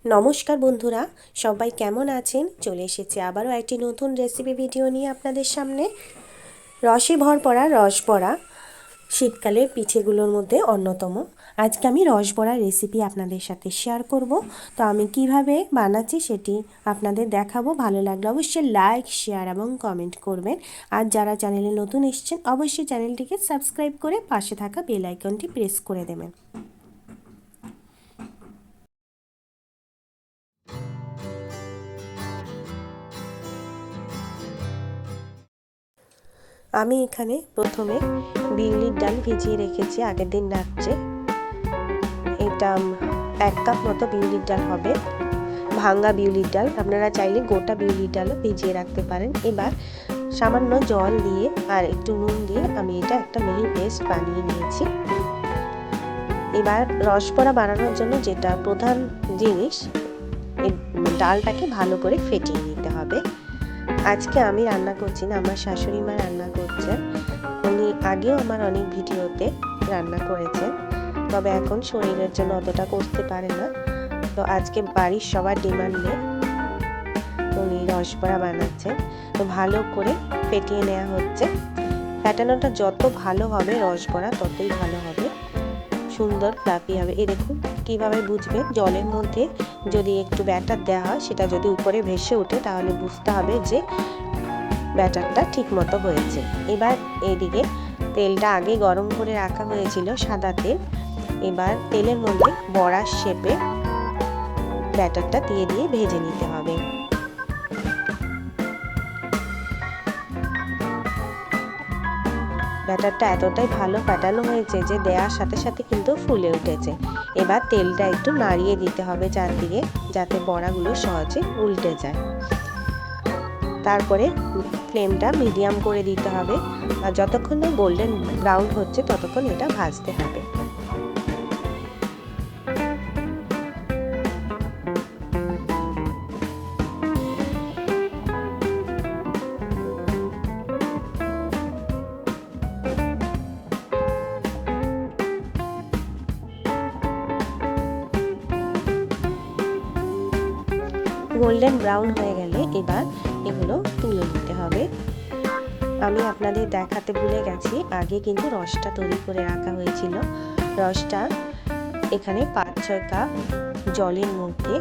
নমস্কার বন্ধুরা, সবাই কেমন আছেন? চলে এসেছি আবারও একটি নতুন রেসিপি ভিডিও নিয়ে আপনাদের সামনে। রসে ভরপড়া রসবড়া শীতকালের পিঠেগুলোর মধ্যে অন্যতম। আজকে আমি রসবড়া রেসিপি আপনাদের সাথে শেয়ার করব। তো আমি কিভাবে বানাচ্ছি সেটি আপনাদের দেখাবো। ভালো লাগলে অবশ্যই লাইক, শেয়ার এবং কমেন্ট করবেন। আর যারা চ্যানেলে নতুন এসেছেন অবশ্যই চ্যানেলটিকে সাবস্ক্রাইব করে পাশে থাকা বেল আইকনটি প্রেস করে দেবেন। আমি এখানে প্রথমে বিউলির ডাল ভিজিয়ে রেখেছি আগের দিন রাত্রে। এটা 1 কাপ মতো বিউলির ডাল হবে, ভাঙ্গা বিউলির ডাল। আপনারা চাইলে গোটা বিউলির ডালও ভিজিয়ে রাখতে পারেন। এবার সামান্য জল দিয়ে আর একটু নুন দিয়ে আমি এটা একটা মিহি পেস্ট বানিয়ে নিয়েছি। এবার রসবড়া বানানোর জন্য যেটা প্রধান জিনিস, এই ডালটাকে ভালো করে ফেটিয়ে নিতে হবে। আজকে আমি রান্না করছি না, আমার শাশুড়ি মা রান্না করছেন। উনি আগেও আমার অনেক ভিডিওতে রান্না করেছেন, তবে এখন শরীরের জন্য অতটা করতে পারে না। তো আজকে বাড়ির সবার ডিমান্ডে উনি রসবড়া বানাচ্ছেন। তো ভালো করে ফেটিয়ে নেওয়া হচ্ছে। ফ্যাটানোটা যত ভালো হবে রসবড়া ততই ভালো হবে, সুন্দর ফ্লাফি হবে। এই দেখুন কিভাবে বুঝবে, জলের মধ্যে যদি একটু ব্যাটার দেওয়া হয় সেটা যদি উপরে ভেসে ওঠে তাহলে বুঝতে হবে যে ব্যাটারটা ঠিক মতো হয়েছে। এবার এইদিকে তেলটা আগে গরম করে রাখা হয়েছিল, সাদা তেল। এবার তেলের মধ্যে বড়ার শেপে ব্যাটারটা দিয়ে দিয়ে ভেজে নিতে হবে। ব্যাটারটা এতটাই ভালো ফাটানো হয়েছে যে দেওয়ার সাথে সাথে কিন্তু ফুলে উঠেছে। এবার তেলটা একটু নাড়িয়ে দিতে হবে চারদিকে, যাতে বড়াগুলো সহজে উল্টে যায়। তারপরে ফ্লেমটা মিডিয়াম করে দিতে হবে, আর যতক্ষণ না গোল্ডেন ব্রাউন হচ্ছে ততক্ষণ এটা ভাজতে হবে। গোল্ডেন ব্রাউন হয়ে গেলে এবার এগুলো তুলে নিতে হবে। আমি আপনাদের দেখাতে ভুলে গেছি, আগে কিন্তু রসটা তৈরি করে রাখা হয়েছিল। রসটা এখানে 5-6 কাপ জলের মধ্যে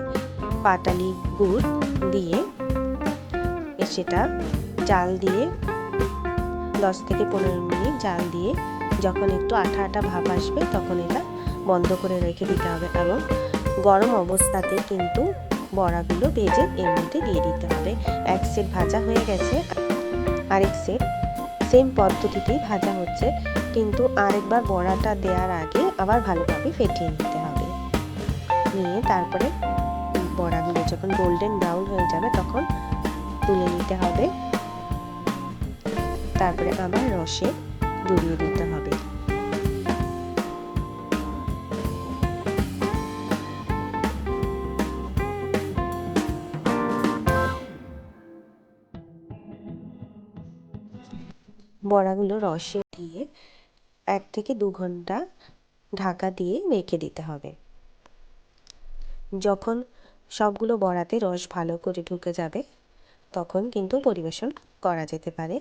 পাটালি গুড় দিয়ে সেটা জাল দিয়ে 10 থেকে 15 মিনিট জাল দিয়ে যখন একটু আঠা আঠা ভাব আসবে তখন এটা বন্ধ করে রেখে দিতে হবে, এবং গরম অবস্থাতে কিন্তু বড়াগুলো ভেজে এর মধ্যে দিয়ে দিতে হবে। এক সেট ভাজা হয়ে গেছে, আরেক সেট সেম পদ্ধতিতেই ভাজা হচ্ছে, কিন্তু আরেকবার বড়াটা দেওয়ার আগে আবার ভালোভাবে ফেটিয়ে নিতে হবে। নিয়ে তারপরে বড়াগুলো যখন গোল্ডেন ব্রাউন হয়ে যাবে তখন তুলে নিতে হবে। তারপরে আবার রসে ডুবিয়ে দিতে হবে। বড়াগুলো রসে দিয়ে 1 থেকে 2 ঘন্টা ঢাকা দিয়ে রেখে দিতে হবে। যখন সবগুলো বড়াতে রস ভালো করে ঢুকে যাবে তখন কিন্তু পরিবেশন করা যেতে পারে।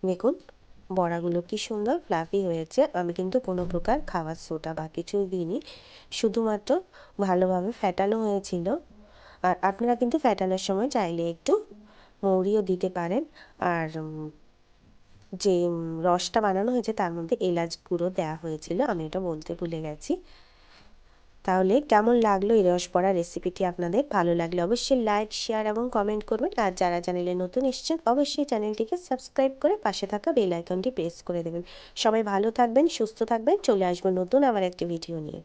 দেখুন বড়াগুলো কি সুন্দর ফ্লাফি হয়েছে। আমি কিন্তু কোনো প্রকার খাবার সোডা বা কিছুই দিইনি, শুধুমাত্র ভালোভাবে ফ্যাটানো হয়েছিল। আর আপনারা কিন্তু ফ্যাটানোর সময় চাইলে একটু মৌরিও দিতে পারেন। আর যে রসটা বানানো হয়েছে তার মধ্যে এলাচ গুঁড়ো দেওয়া হয়েছিল, আমি এটা বলতে ভুলে গেছি। তাহলে কেমন লাগলো এই রসবড়া রেসিপিটি? আপনাদের ভালো লাগলে অবশ্যই লাইক, শেয়ার এবং কমেন্ট করবেন। আর যারা চ্যানেলে নতুন এসেছেন অবশ্যই চ্যানেলটিকে সাবস্ক্রাইব করে পাশে থাকা বেল আইকনটি প্রেস করে দেবেন। সবাই ভালো থাকবেন, সুস্থ থাকবেন। চলে আসবো নতুন আবার একটি ভিডিও নিয়ে।